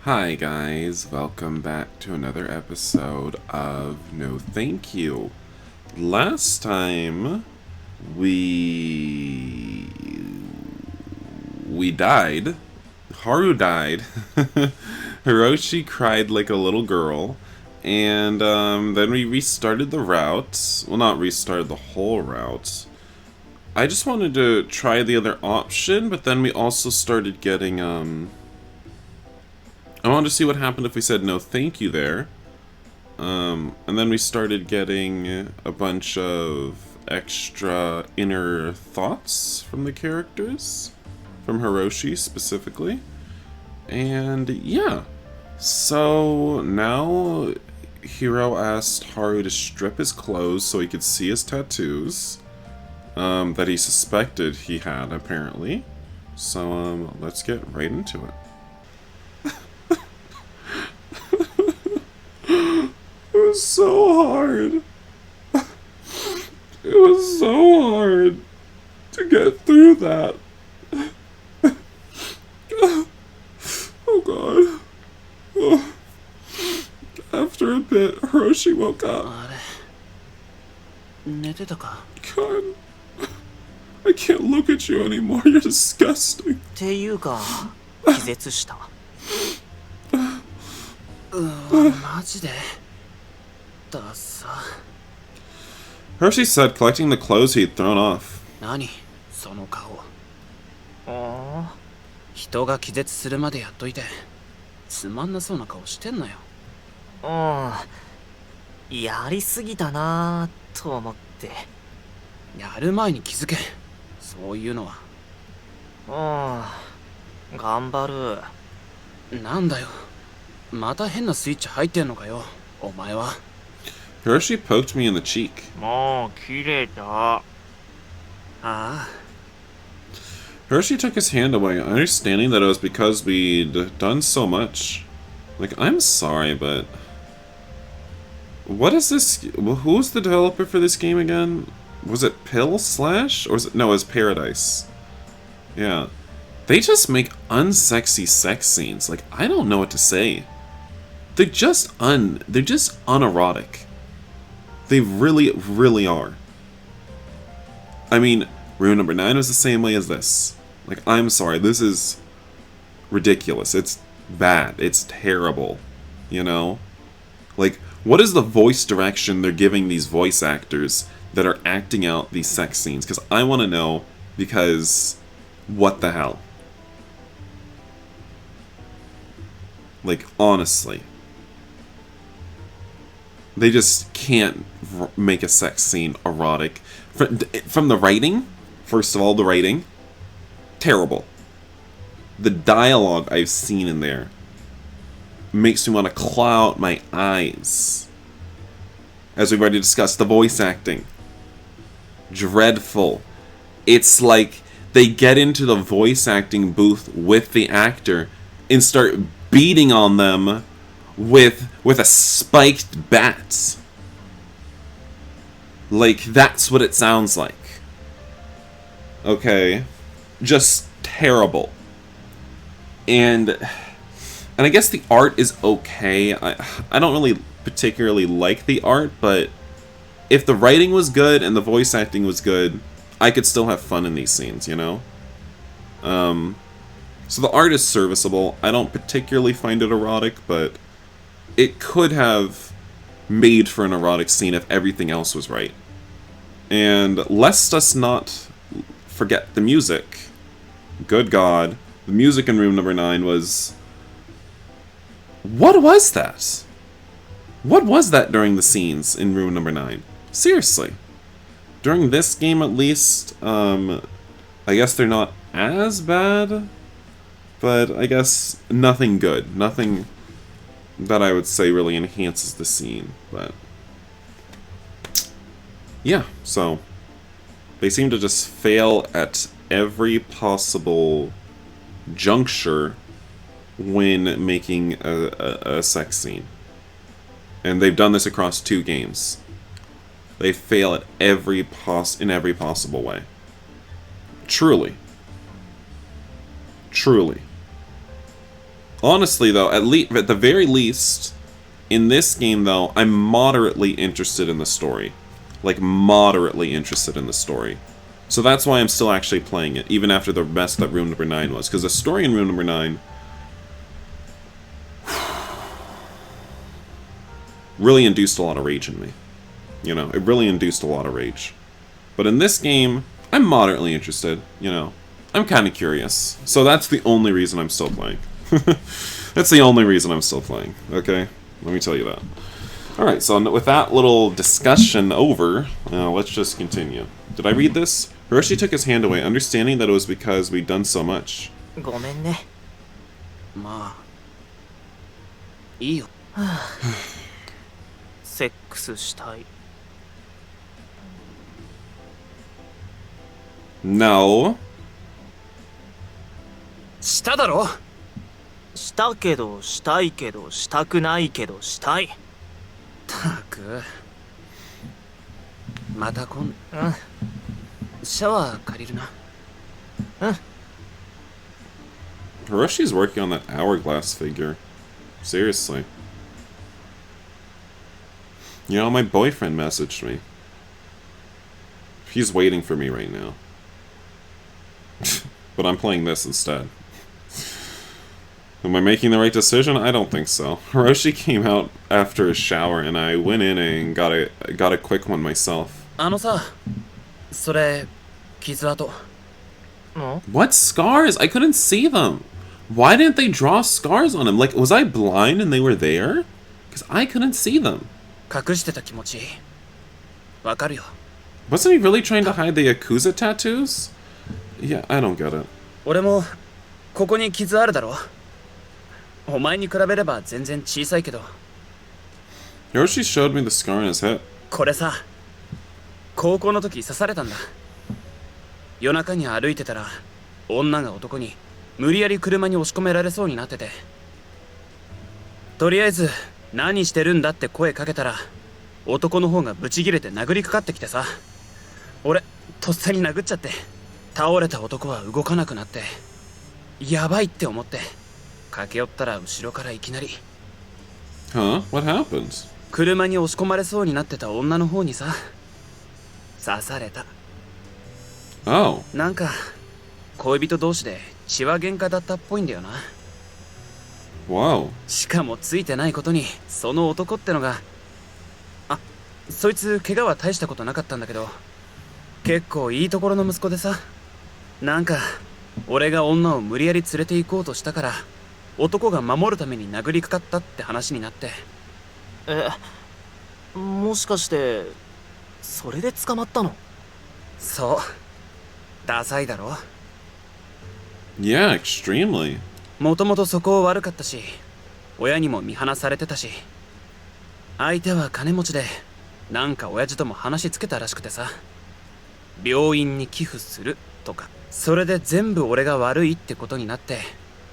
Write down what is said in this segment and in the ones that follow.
Hi guys, welcome back to another episode of No Thank You. Last time we died. Haru died. Hiroshi cried like a little girl, and then we restarted the route. Well, not restarted the whole route. I just wanted to try the other option, but then we also started getting I wanted to see what happened if we said no thank you there. And then we started getting a bunch of extra inner thoughts from the characters. From Hiroshi specifically. And yeah. So now Hiro asked Haru to strip his clothes so he could see his tattoos. That he suspected he had, apparently. So let's get right into it. It was so hard. It was so hard to get through that. Oh god. Oh. After a bit, Hiroshi woke up. God. I can't look at you anymore. You're disgusting. っていうか、気絶した。マジでダサ。 Hiroshi said collecting the clothes he'd thrown off. 何その顔。人が気絶するまでやっといて、つまんなそうな顔してんなよ。やりすぎたなぁと思って。やる前に気づけ。そういうのは。頑張る。なんだよ。また変なスイッチ入ってんのかよ、お前は。Hiroshi poked me in the cheek. もう切れた。Hiroshi took his hand away, understanding that it was because we'd done so much. Like, I'm sorry, but... What is this? Who's the developer for this game again? Was it Pill Slash? Or was it... No, it was Paradise. Yeah. They just make unsexy sex scenes. Like, I don't know what to say. They're just unerotic. They really, really are. I mean, Rune number 9 was the same way as this. Like, I'm sorry, this is ridiculous. It's bad. It's terrible. You know? Like, what is the voice direction they're giving these voice actors that are acting out these sex scenes? Because I want to know, because what the hell? Like, honestly. They just can't make a sex scene erotic. From the writing, first of all, the writing, terrible. The dialogue I've seen in there makes me want to claw out my eyes. As we've already discussed, the voice acting, dreadful. It's like they get into the voice acting booth with the actor and start beating on them with a spiked bat. Like, that's what it sounds like. Okay. Just terrible. And I guess the art is okay. I don't really particularly like the art, but if the writing was good and the voice acting was good, I could still have fun in these scenes, you know? So the art is serviceable. I don't particularly find it erotic, but it could have made for an erotic scene if everything else was right. And lest us not forget the music. Good God. The music in Room Number 9 was... What was that? What was that during the scenes in Room Number 9? Seriously. During this game, at least, I guess they're not as bad, but I guess nothing good. Nothing that I would say really enhances the scene, but... Yeah, so... They seem to just fail at every possible juncture when making a sex scene. And they've done this across 2 games. They fail at in every possible way. Truly. Truly. Honestly, though, at the very least, in this game, though, I'm moderately interested in the story. Like, moderately interested in the story. So that's why I'm still actually playing it, even after the mess that Room Number 9 was. Because the story in Room Number 9 really induced a lot of rage in me. You know, it really induced a lot of rage. But in this game, I'm moderately interested, you know. I'm kind of curious. So that's the only reason I'm still playing. That's the only reason I'm still playing, okay? Let me tell you that. Alright, so with that little discussion over, let's just continue. Did I read this? Hiroshi took his hand away, understanding that it was because we'd done so much. ごめんね。まあいいよ。セックスしたい。No. しただろ。したけど、したいけど、したくないけど、したい。たく。また今度。うん。シャワー借りるな。うん。 Hiroshi's working on that hourglass figure. Seriously. You know, my boyfriend messaged me. He's waiting for me right now. But I'm playing this instead. Am I making the right decision? I don't think so. Hiroshi came out after a shower and I went in and got a quick one myself. あのさ、それ傷跡。What scars? I couldn't see them. Why didn't they draw scars on him? Like, was I blind and they were there? Because I couldn't see them. 隠してた気持ちわかるよ。 Wasn't he really trying to hide the Yakuza tattoos? Yeah, I don't get it. 俺もここに傷あるだろ。お前に比べれば全然小さいけど。 Hiroshi showed me the scar on his hip. これさ、高校の時刺されたんだ。夜中に歩いてたら女が男に無理やり車に押し込められそうになってて、とりあえず何してるんだって声かけたら男の方がブチギレて殴りかかってきてさ、俺とっさに殴っちゃって、倒れた男は動かなくなって、やばいって思って駆け寄ったら後ろからいきなり。 Huh? What happened? 車に押し込まれそうになってた女の方にさ、刺された。 Oh. なんか恋人同士で血は喧嘩だったっぽいんだよな。 Wow. しかもついてないことにその男ってのが、あ、そいつ怪我は大したことなかったんだけど、結構いいところの息子でさ、なんか俺が女を無理やり連れて行こうとしたから男が守るために殴りかかったって話になって。もしかしてそれで捕まったの？そう、ダサいだろ。 Yeah, extremely. もともとそこ悪かったし、親にも見放されてたし、相手は金持ちで、なんか親父とも話つけたらしくてさ、病院に寄付するとか、それで全部俺が悪いってことになって、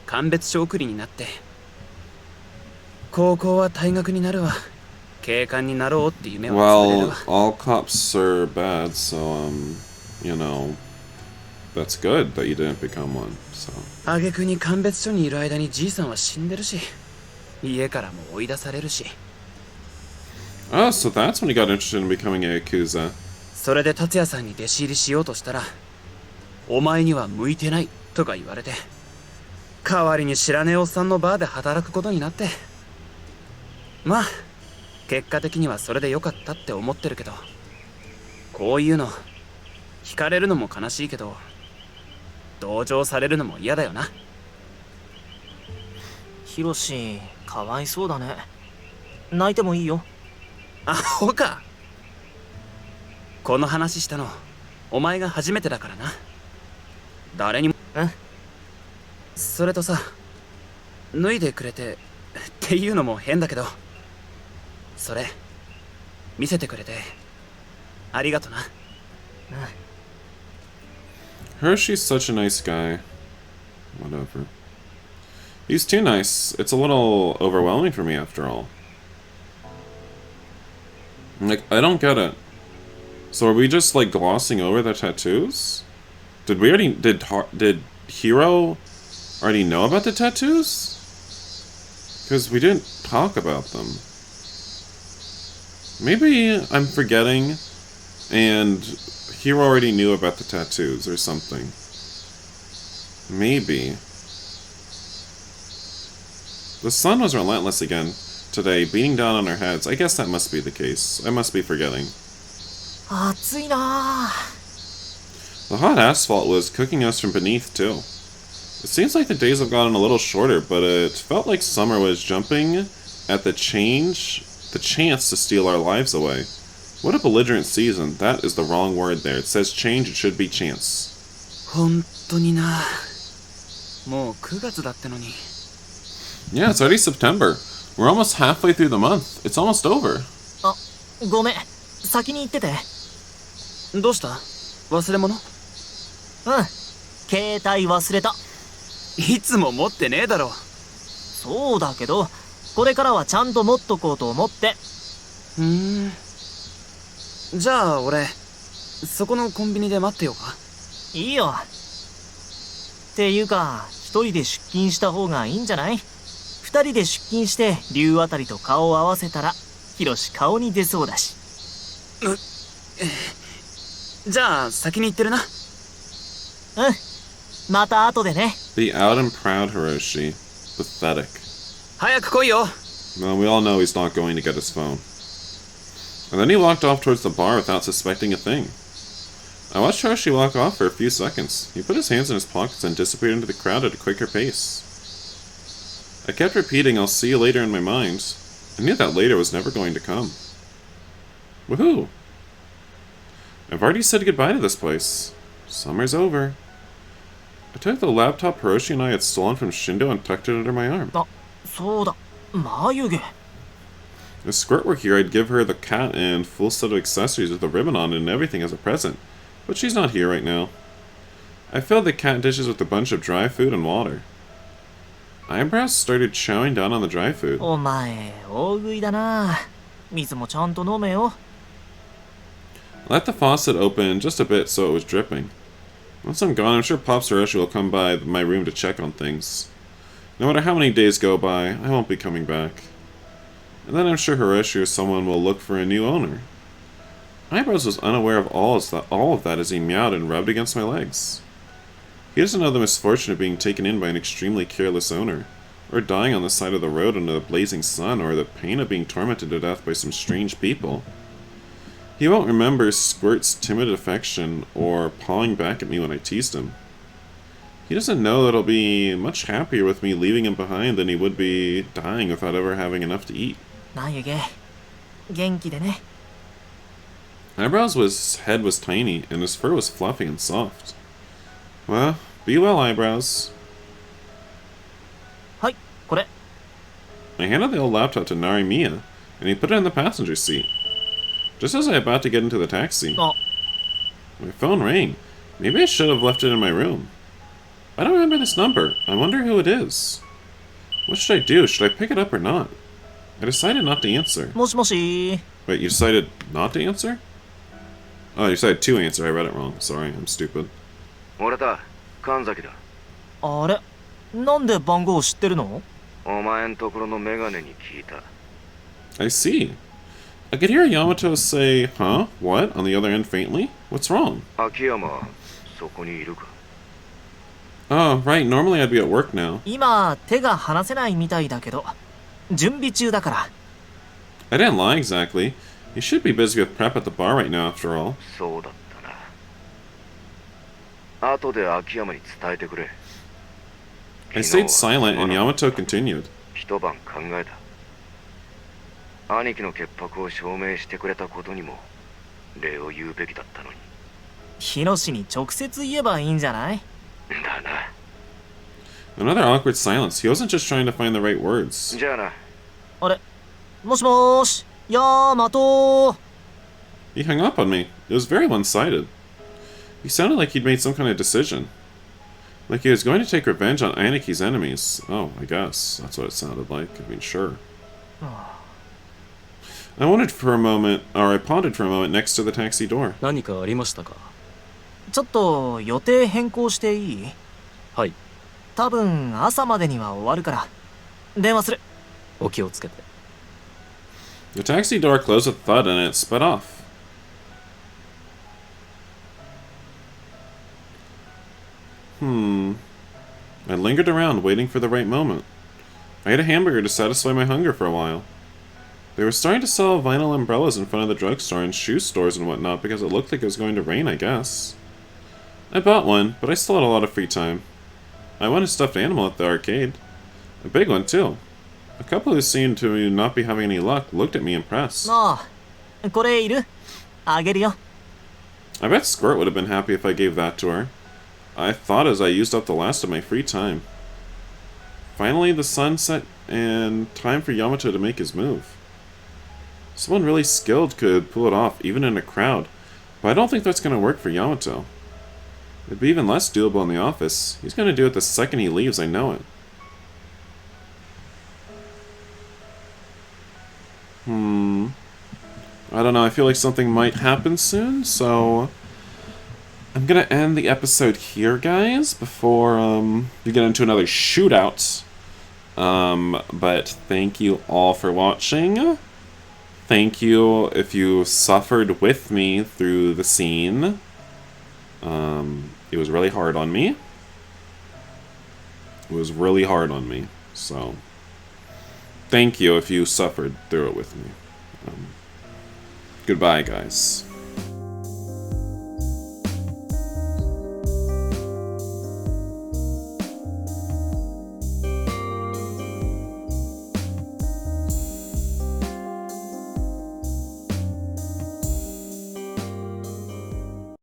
鑑別書送りになって、高校は退学になるわ、警官になろうって夢は作れる Well, わ。 all cops are bad, so, you know, that's good that you didn't become one, so. 挙句に鑑別所にいる間にじいさんは死んでるし、家からも追い出されるし。 Oh, so that's when you got interested in becoming a Yakuza. それで達也さんに弟子入りしようとしたら、お前には向いてないとか言われて、代わりに知らねえおっさんのバーで働くことになって、まあ結果的にはそれで良かったって思ってるけど、こういうの惹かれるのも悲しいけど、同情されるのも嫌だよな。ヒロシ、かわいそうだね。泣いてもいいよ。アホか。この話したのお前が初めてだからな。誰にも。それとさ、脱いでくれてっていうのも変だけど、それ見せてくれてありがとな。Hershey's such a nice guy. Whatever. He's too nice. It's a little overwhelming for me after all. Like, I don't get it. So are we just, like, glossing over the tattoos? Did Hiro already know about the tattoos? Because we didn't talk about them. Maybe I'm forgetting, and Hiro already knew about the tattoos or something. Maybe. The sun was relentless again today, beating down on our heads. I guess that must be the case. I must be forgetting. 暑いな。 The hot asphalt was cooking us from beneath, too. It seems like the days have gotten a little shorter, but it felt like summer was jumping at the chance to steal our lives away. What a belligerent season. That is the wrong word there. It says change, it should be chance. 本当にな。もう9月だってのに。 Yeah, it's already September. We're almost halfway through the month. It's almost over. あ、ごめん。先に行ってて。どうした？忘れ物？うん。携帯忘れた。いつも持ってねえだろ。そうだけど、これからはちゃんと持っとこうと思って。じゃあ俺、そこのコンビニで待ってようか。いいよ。っていうか、一人で出勤した方がいいんじゃない？二人で出勤して、竜あたりと顔を合わせたら、ヒロシ顔に出そうだし。じゃあ先に行ってるな。うん。また後でね。The out and proud Hiroshi. Pathetic. 早く来いよ。 Well, we all know he's not going to get his phone. And then he walked off towards the bar without suspecting a thing. I watched Hiroshi walk off for a few seconds. He put his hands in his pockets and disappeared into the crowd at a quicker pace. I kept repeating, "I'll see you later" in my mind. I knew that later was never going to come. Woohoo! I've already said goodbye to this place. Summer's over. I took the laptop Hiroshi and I had stolen from Shindo and tucked it under my arm. あ、そうだ。眉毛。 If Squirt were here, I'd give her the cat and full set of accessories with a ribbon on it and everything as a present. But she's not here right now. I filled the cat dishes with a bunch of dry food and water. Eyebrows started chowing down on the dry food. お前、大食いだな。水もちゃんと飲めよ。I let the faucet open just a bit so it was dripping. Once I'm gone, I'm sure Pops Hiroshi will come by my room to check on things. No matter how many days go by, I won't be coming back. And then I'm sure Hiroshi or someone will look for a new owner. Eyebrows was unaware of all of that as he meowed and rubbed against my legs. He doesn't know the misfortune of being taken in by an extremely careless owner, or dying on the side of the road under the blazing sun, or the pain of being tormented to death by some strange people. He won't remember Squirt's timid affection or pawing back at me when I teased him. He doesn't know that he'll be much happier with me leaving him behind than he would be dying without ever having enough to eat. 眉毛、元気でね。Eyebrows' head was tiny, and his fur was fluffy and soft. Well, be well, Eyebrows. はい、これ。I handed the old laptop to Narimiya, and he put it in the passenger seat. Just as I was about to get into the taxi, あ、 my phone rang. Maybe I should have left it in my room. I don't remember this number. I wonder who it is. What should I do? Should I pick it up or not? I decided not to answer. もしもし。 Wait, you decided not to answer? Oh, you decided to answer. I read it wrong. Sorry, I'm stupid. 俺だ、神崎だ。あれ、なんで番号知ってるの？お前んところのメガネに聞いた。I see. I could hear Yamato say, "Huh? What?" on the other end faintly. What's wrong? 秋山、そこにいるか。Oh, right. Normally I'd be at work now. 今、手が離せないみたいだけど、準備中だから。I didn't lie exactly. You should be busy with prep at the bar right now, after all. そうだったな。後で秋山に伝えてくれ。 I stayed silent, and Yamato continued. 一晩考えた。兄貴の潔白を証明してくれたことにも礼を言うべきだったのに。ヒロシに直接言えばいいんじゃない？だな。 Another awkward silence. He wasn't just trying to find the right words. じゃあな。あれ、もしもーし、ヤマト。 He hung up on me. It was very one-sided. He sounded like he'd made some kind of decision. Like he was going to take revenge on Aniki's enemies. Oh, I guess. That's what it sounded like. I mean, sure. I pondered for a moment next to the taxi door. 何かありましたか？ちょっと予定変更していい？はい。多分朝までには終わるから。電話する。お気をつけて。 The taxi door closed with a thud and it sped off. I lingered around, waiting for the right moment. I ate a hamburger to satisfy my hunger for a while. They were starting to sell vinyl umbrellas in front of the drugstore and shoe stores and whatnot because it looked like it was going to rain, I guess. I bought one, but I still had a lot of free time. I won a stuffed animal at the arcade. A big one, too. A couple who seemed to not be having any luck looked at me impressed. ああ、これいる？あげるよ。 I bet Squirt would have been happy if I gave that to her. I thought as I used up the last of my free time. Finally, the sun set and time for Yamato to make his move. Someone really skilled could pull it off, even in a crowd, but I don't think that's going to work for Yamato. It'd be even less doable in the office. He's going to do it the second he leaves, I know it. I don't know, I feel like something might happen soon, so I'm gonna end the episode here, guys, before we get into another shootout. But thank you all for watching. Thank you if you suffered with me through the scene. It was really hard on me. It was really hard on me, so thank you if you suffered through it with me. Goodbye, guys.